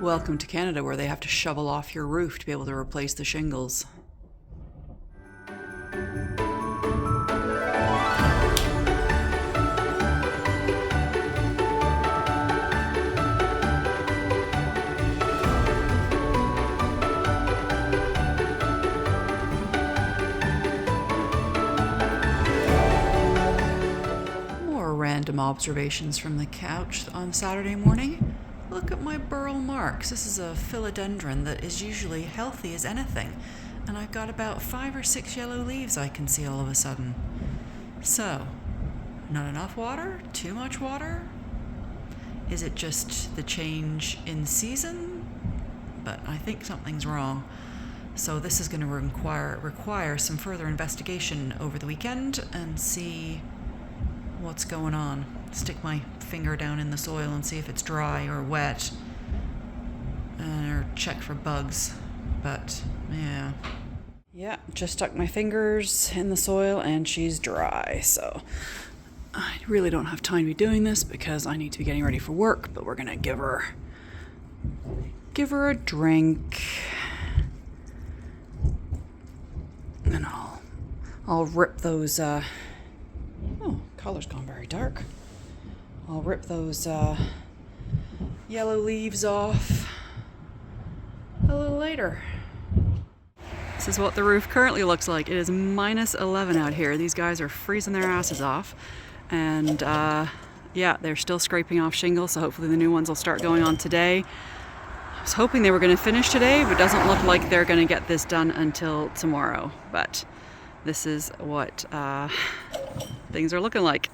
Welcome to Canada, where they have to shovel off your roof to be able to replace the shingles. More random observations from the couch on Saturday morning. Look at my burl marks. This is a philodendron that is usually healthy as anything, and I've got about 5 or 6 yellow leaves I can see all of a sudden. So, not enough water? Too much water? Is it just the change in season? But I think something's wrong. So this is going to require some further investigation over the weekend and see what's going on. Stick my finger down in the soil and see if it's dry or wet, or check for bugs. But yeah, just stuck my fingers in the soil and she's dry. So I really don't have time to be doing this because I need to be getting ready for work, but we're gonna give her a drink, and I'll rip those color's gone very dark. I'll rip those yellow leaves off a little later. This is what the roof currently looks like. It is minus 11 out here. These guys are freezing their asses off. And yeah, they're still scraping off shingles, so hopefully the new ones will start going on today. I was hoping they were going to finish today, but it doesn't look like they're going to get this done until tomorrow. But this is what things are looking like.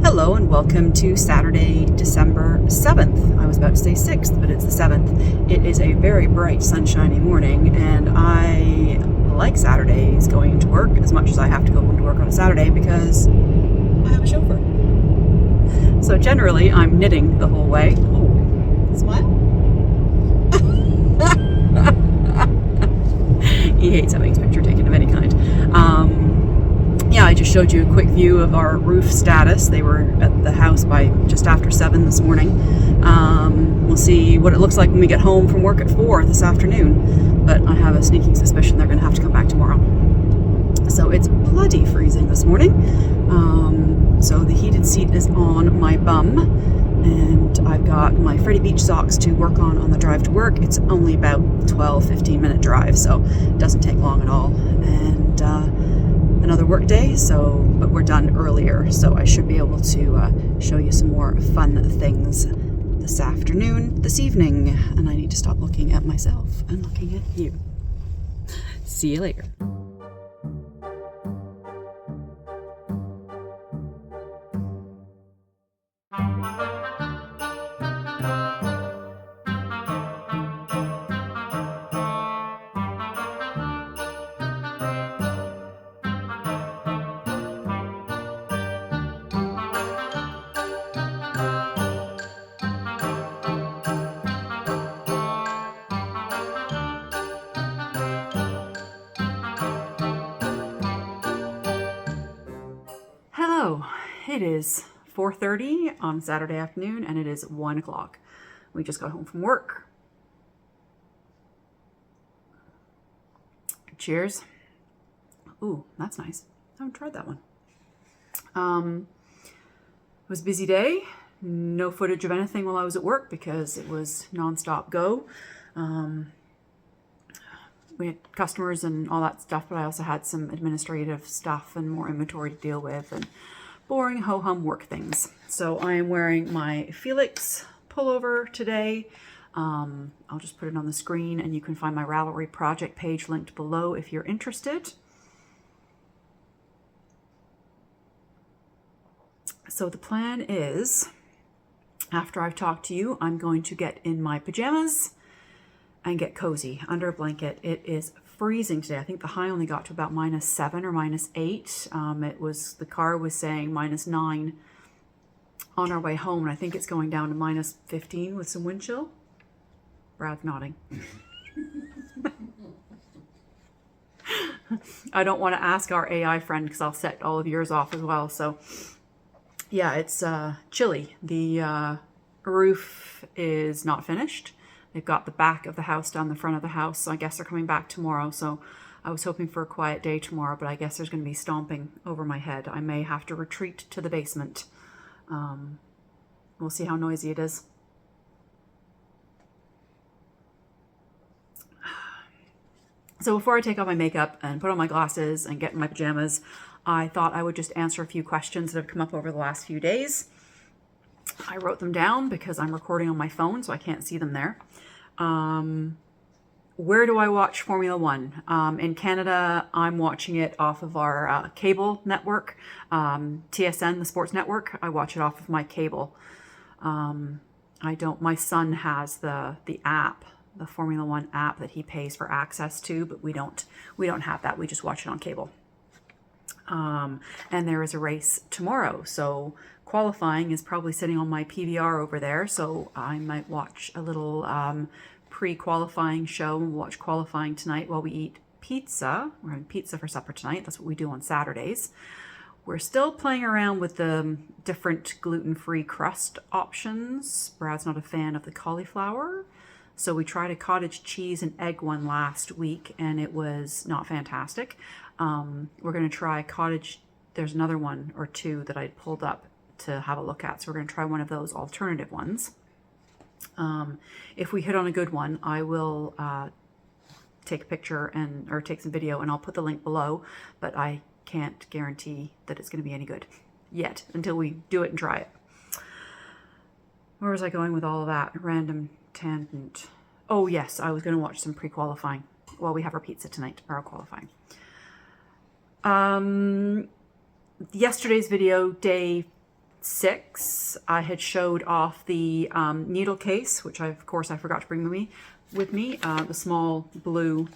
Hello and welcome to Saturday, December 7th. I was about to say 6th, but it's the 7th. It is a very bright, sunshiny morning, and I like Saturdays going into work as much as I have to go into work on a Saturday because I have a chauffeur. So generally, I'm knitting the whole way. Oh, smile. He hates having his picture taken of any kind. Yeah, I just showed you a quick view of our roof status. They were at the house by just after 7 this morning. We'll see what it looks like when we get home from work at 4 this afternoon. But I have a sneaking suspicion they're going to have to come back tomorrow. So it's bloody freezing this morning. So the heated seat is on my bum. And I've got my Freddie Beach socks to work on the drive to work. It's only about 12-15 minute drive, so it doesn't take long at all. And another work day, but we're done earlier, so I should be able to show you some more fun things this evening, and I need to stop looking at myself and looking at you. See you later. Hello, it is 4:30 on Saturday afternoon and it is 1 o'clock. We just got home from work. Cheers. Ooh, that's nice. I haven't tried that one. It was a busy day. No footage of anything while I was at work because it was nonstop go. We had customers and all that stuff, but I also had some administrative stuff and more inventory to deal with and boring ho-hum work things. So I am wearing my Felix pullover today. I'll just put it on the screen and you can find my Ravelry project page linked below if you're interested. So the plan is, after I've talked to you, I'm going to get in my pajamas and get cozy under a blanket. It is freezing today. I think the high only got to about -7 or -8. The car was saying -9 on our way home, and I think it's going down to minus 15 with some wind chill. Brad's nodding. I don't want to ask our AI friend because I'll set all of yours off as well. So yeah, it's chilly. The roof is not finished. They've got the back of the house done, the front of the house. So I guess they're coming back tomorrow. So I was hoping for a quiet day tomorrow, but I guess there's going to be stomping over my head. I may have to retreat to the basement. We'll see how noisy it is. So before I take off my makeup and put on my glasses and get in my pajamas, I thought I would just answer a few questions that have come up over the last few days. I wrote them down because I'm recording on my phone, so I can't see them there. Where do I watch Formula One? In Canada, I'm watching it off of our cable network, TSN, the sports network. I watch it off of my cable. My son has the app, the Formula One app that he pays for access to, but we don't have that. We just watch it on cable. And there is a race tomorrow, so qualifying is probably sitting on my PVR over there, so I might watch a little pre-qualifying show and watch qualifying tonight while we eat pizza. We're having pizza for supper tonight. That's what we do on Saturdays. We're still playing around with the different gluten-free crust options. Brad's not a fan of the cauliflower, so we tried a cottage cheese and egg one last week, and it was not fantastic. We're going to try there's another one or two that I pulled up to have a look at, so we're going to try one of those alternative ones. If we hit on a good one, I will take a picture or take some video, and I'll put the link below, but I can't guarantee that it's going to be any good yet until we do it and try it. Where was I going with all of that? Random tangent. Oh yes, I was going to watch some pre-qualifying while we have our pizza tonight, our qualifying. Yesterday's video, day 6, I had showed off the needle case, which of course I forgot to bring with me, the small blue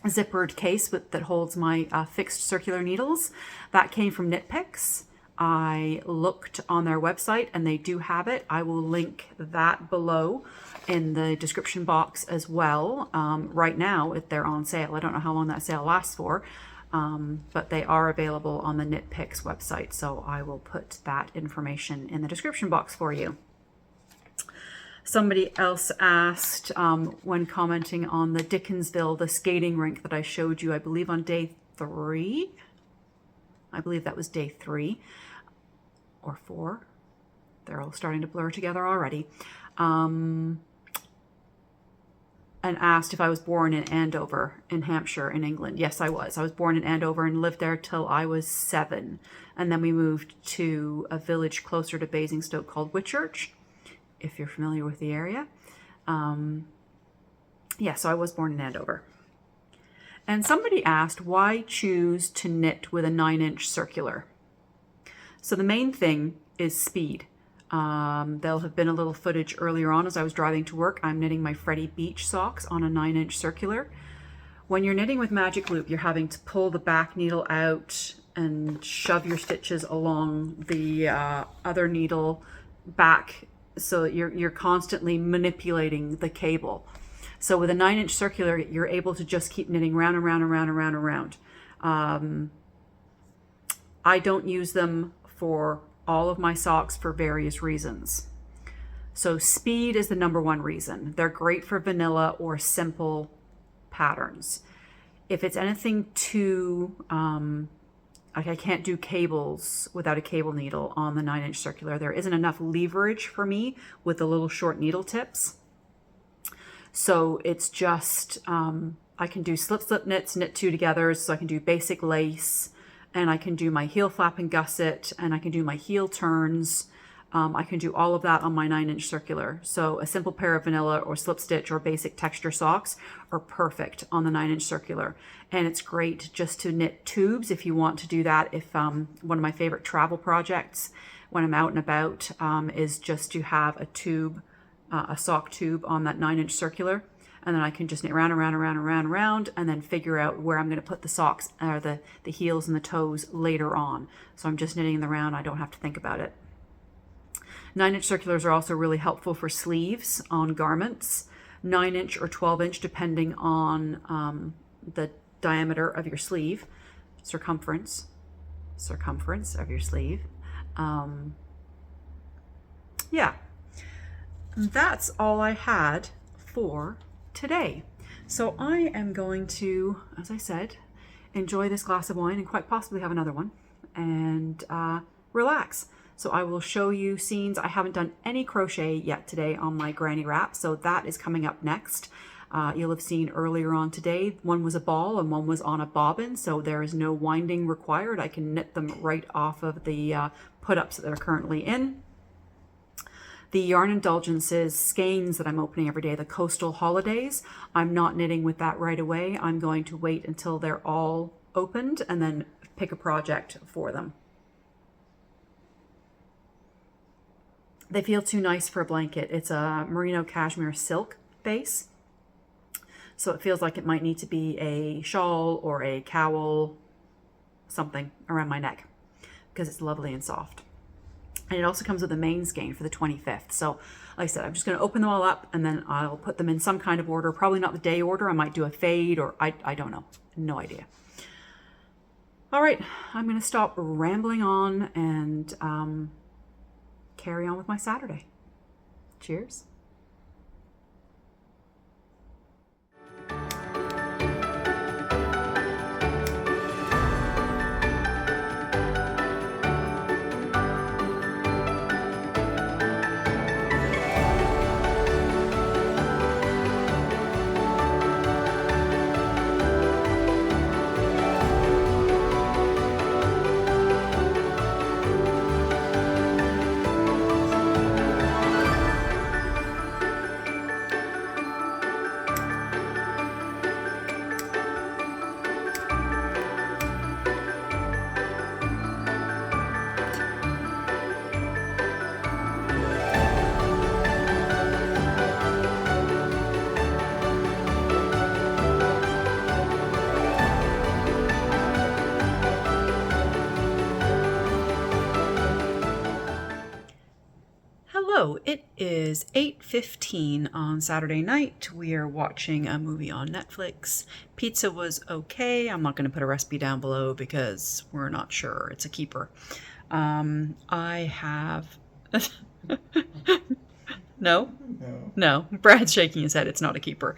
zippered case that holds my fixed circular needles. That came from Knit Picks. I looked on their website and they do have it. I will link that below in the description box as well. Right now, they're on sale. I don't know how long that sale lasts for, but they are available on the Knit Picks website. So I will put that information in the description box for you. Somebody else asked, when commenting on the Dickinsville, the skating rink that I showed you, I believe on day 3. I believe that was day 3 or 4. They're all starting to blur together already. And asked if I was born in Andover, in Hampshire, in England. Yes, I was. I was born in Andover and lived there till I was 7. And then we moved to a village closer to Basingstoke called Whitchurch, if you're familiar with the area. Yeah, so I was born in Andover. And somebody asked, why choose to knit with a 9-inch circular? So the main thing is speed. There'll have been a little footage earlier on as I was driving to work. I'm knitting my Freddie Beach socks on a 9-inch circular. When you're knitting with Magic Loop, you're having to pull the back needle out and shove your stitches along the other needle back, so that you're constantly manipulating the cable. So with a 9-inch circular, you're able to just keep knitting round and round and round and round and round. I don't use them for all of my socks for various reasons. So speed is the #1 reason. They're great for vanilla or simple patterns. If it's anything too, like I can't do cables without a cable needle on the 9-inch circular. There isn't enough leverage for me with the little short needle tips. So it's just, I can do slip knits, knit 2 together. So I can do basic lace, and I can do my heel flap and gusset, and I can do my heel turns. I can do all of that on my 9-inch circular. So a simple pair of vanilla or slip stitch or basic texture socks are perfect on the 9-inch circular. And it's great just to knit tubes if you want to do that. If one of my favorite travel projects when I'm out and about is just to have a tube, a sock tube on that 9-inch circular. And then I can just knit round and round and round and round and round, and then figure out where I'm going to put the socks or the heels and the toes later on. So I'm just knitting them around. I don't have to think about it. 9-inch circulars are also really helpful for sleeves on garments. 9-inch or 12-inch, depending on the diameter of your sleeve, circumference of your sleeve. Yeah, that's all I had for today. So I am going to, as I said, enjoy this glass of wine and quite possibly have another one and relax. So I will show you scenes. I haven't done any crochet yet today on my granny wrap, so that is coming up next. You'll have seen earlier on today, one was a ball and one was on a bobbin, so there is no winding required. I can knit them right off of the put-ups that they're currently in. The Yarn Indulgences skeins that I'm opening every day, the Coastal Holidays, I'm not knitting with that right away. I'm going to wait until they're all opened and then pick a project for them. They feel too nice for a blanket. It's a merino cashmere silk base. So it feels like it might need to be a shawl or a cowl, something around my neck, because it's lovely and soft. And it also comes with a main skein for the 25th. So like I said, I'm just going to open them all up and then I'll put them in some kind of order. Probably not the day order. I might do a fade or I don't know. No idea. All right. I'm going to stop rambling on and carry on with my Saturday. Cheers. Hello, it is 8:15 on Saturday night. We are watching a movie on Netflix. Pizza was okay. I'm not going to put a recipe down below because we're not sure. It's a keeper. I have... No? No. Brad's shaking his head. It's not a keeper.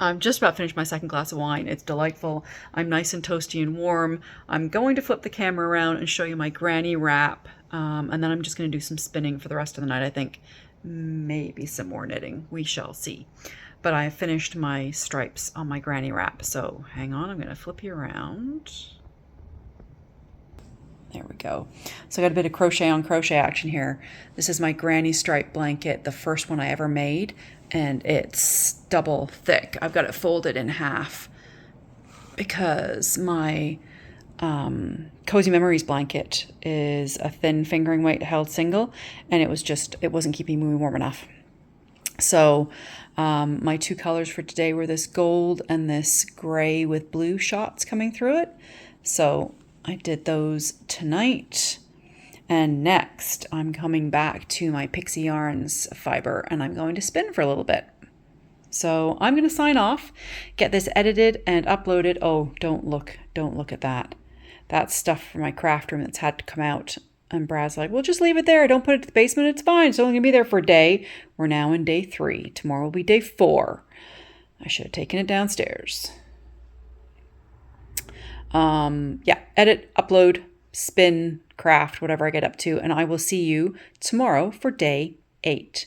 I'm just about finished my second glass of wine. It's delightful. I'm nice and toasty and warm. I'm going to flip the camera around and show you my granny wrap. And then I'm just going to do some spinning for the rest of the night, I think. Maybe some more knitting. We shall see. But I have finished my stripes on my granny wrap. So hang on, I'm going to flip you around. There we go. So I got a bit of crochet on crochet action here. This is my granny stripe blanket, the first one I ever made, and it's double thick. I've got it folded in half because my Cozy Memories blanket is a thin fingering weight held single, and it wasn't keeping me warm enough. So my two colors for today were this gold and this gray with blue shots coming through it. So I did those tonight. And next, I'm coming back to my Pixie Yarns fiber and I'm going to spin for a little bit. So I'm going to sign off, get this edited and uploaded. Oh, don't look at that. That's stuff from my craft room that's had to come out. And Brad's like, well, just leave it there. Don't put it to the basement. It's fine. It's only going to be there for a day. We're now in day 3. Tomorrow will be day 4. I should have taken it downstairs. Yeah, edit, upload, spin, craft, whatever I get up to, and I will see you tomorrow for day 8.